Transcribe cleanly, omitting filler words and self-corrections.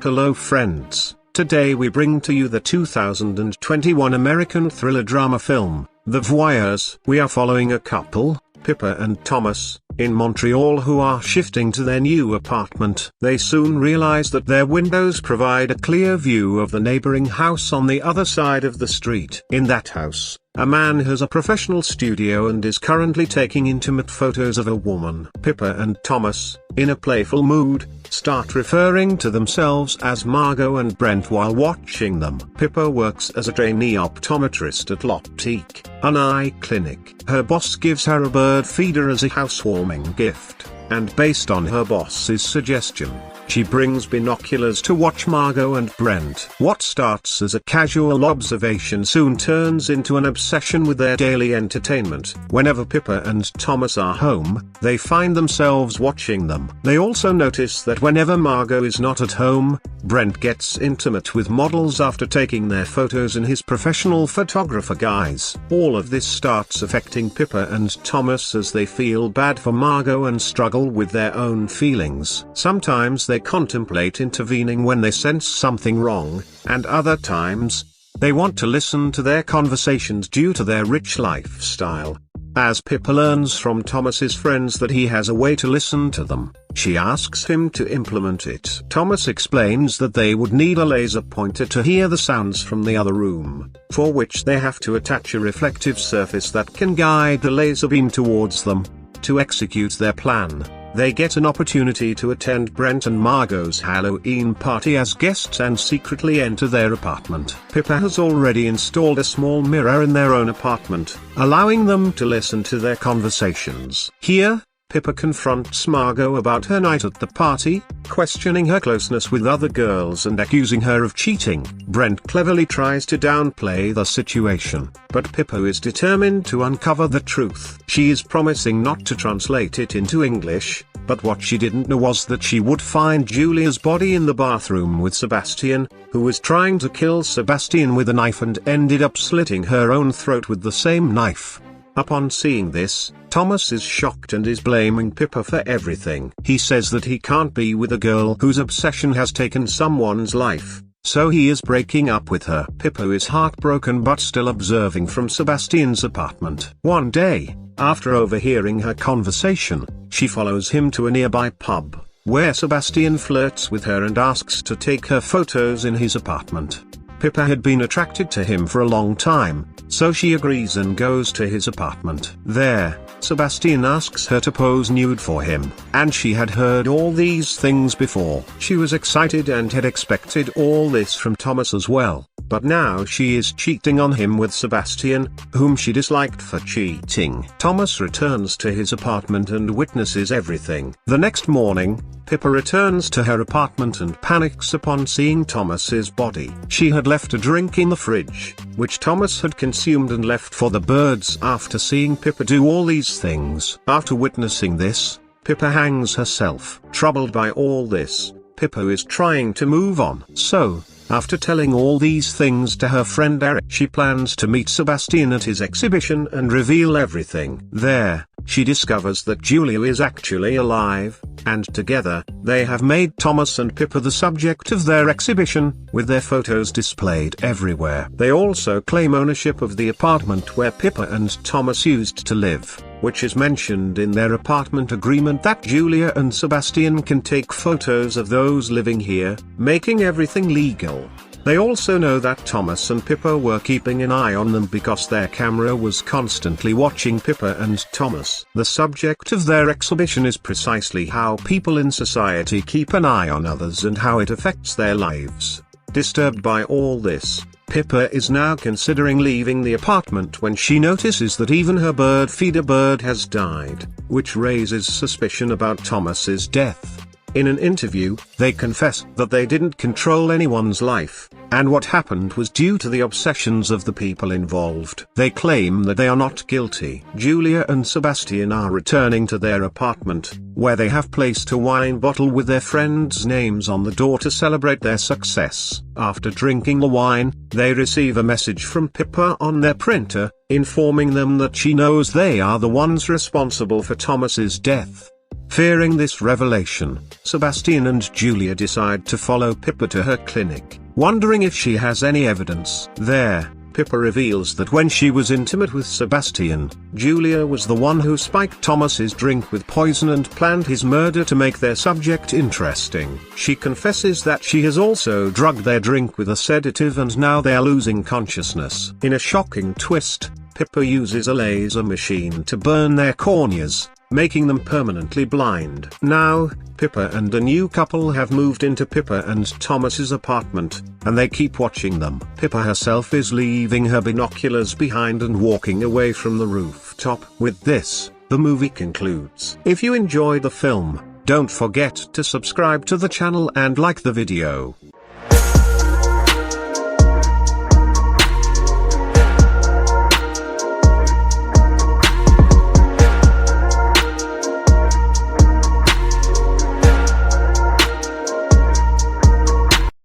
Hello friends, today we bring to you the 2021 American thriller drama film, The Voyeurs. We are following a couple, Pippa and Thomas, in Montreal who are shifting to their new apartment. They soon realize that their windows provide a clear view of the neighboring house on the other side of the street. In that house, a man has a professional studio and is currently taking intimate photos of a woman. Pippa and Thomas, in a playful mood, start referring to themselves as Margot and Brent while watching them. Pippa works as a trainee optometrist at L'Optique, an eye clinic. Her boss gives her a bird feeder as a housewarming gift, and based on her boss's suggestion, she brings binoculars to watch Margot and Brent. What starts as a casual observation soon turns into an obsession with their daily entertainment. Whenever Pippa and Thomas are home, they find themselves watching them. They also notice that whenever Margot is not at home, Brent gets intimate with models after taking their photos in his professional photographer guise. All of this starts affecting Pippa and Thomas as they feel bad for Margot and struggle with their own feelings. Sometimes they contemplate intervening when they sense something wrong, and other times, they want to listen to their conversations due to their rich lifestyle. As Pippa learns from Thomas's friends that he has a way to listen to them, she asks him to implement it. Thomas explains that they would need a laser pointer to hear the sounds from the other room, for which they have to attach a reflective surface that can guide the laser beam towards them. To execute their plan, they get an opportunity to attend Brent and Margot's Halloween party as guests and secretly enter their apartment. Pippa has already installed a small mirror in their own apartment, allowing them to listen to their conversations. Here, Pippa confronts Margot about her night at the party, questioning her closeness with other girls and accusing her of cheating. Brent cleverly tries to downplay the situation, but Pippa is determined to uncover the truth. She is promising not to translate it into English, but what she didn't know was that she would find Julia's body in the bathroom with Sebastian, who was trying to kill Sebastian with a knife and ended up slitting her own throat with the same knife. Upon seeing this, Thomas is shocked and is blaming Pippa for everything. He says that he can't be with a girl whose obsession has taken someone's life, so he is breaking up with her. Pippa is heartbroken but still observing from Sebastian's apartment. One day, after overhearing her conversation, she follows him to a nearby pub, where Sebastian flirts with her and asks to take her photos in his apartment. Pippa had been attracted to him for a long time, so she agrees and goes to his apartment. There, Sebastian asks her to pose nude for him, and she had heard all these things before. She was excited and had expected all this from Thomas as well, but now she is cheating on him with Sebastian, whom she disliked for cheating. Thomas returns to his apartment and witnesses everything. The next morning, Pippa returns to her apartment and panics upon seeing Thomas's body. She had left a drink in the fridge, which Thomas had consumed and left for the birds after seeing Pippa do all these things. After witnessing this, Pippa hangs herself. Troubled by all this, Pippa is trying to move on. So, after telling all these things to her friend Eric, she plans to meet Sebastian at his exhibition and reveal everything. There, she discovers that Julia is actually alive, and together, they have made Thomas and Pippa the subject of their exhibition, with their photos displayed everywhere. They also claim ownership of the apartment where Pippa and Thomas used to live, which is mentioned in their apartment agreement that Julia and Sebastian can take photos of those living here, making everything legal. They also know that Thomas and Pippa were keeping an eye on them because their camera was constantly watching Pippa and Thomas. The subject of their exhibition is precisely how people in society keep an eye on others and how it affects their lives. Disturbed by all this, Pippa is now considering leaving the apartment when she notices that even her bird feeder bird has died, which raises suspicion about Thomas's death. In an interview, they confess that they didn't control anyone's life, and what happened was due to the obsessions of the people involved. They claim that they are not guilty. Julia and Sebastian are returning to their apartment, where they have placed a wine bottle with their friends' names on the door to celebrate their success. After drinking the wine, they receive a message from Pippa on their printer, informing them that she knows they are the ones responsible for Thomas's death. Fearing this revelation, Sebastian and Julia decide to follow Pippa to her clinic, wondering if she has any evidence. There, Pippa reveals that when she was intimate with Sebastian, Julia was the one who spiked Thomas's drink with poison and planned his murder to make their subject interesting. She confesses that she has also drugged their drink with a sedative and now they are losing consciousness. In a shocking twist, Pippa uses a laser machine to burn their corneas, making them permanently blind. Now, Pippa and a new couple have moved into Pippa and Thomas's apartment, and they keep watching them. Pippa herself is leaving her binoculars behind and walking away from the rooftop. With this, the movie concludes. If you enjoyed the film, don't forget to subscribe to the channel and like the video.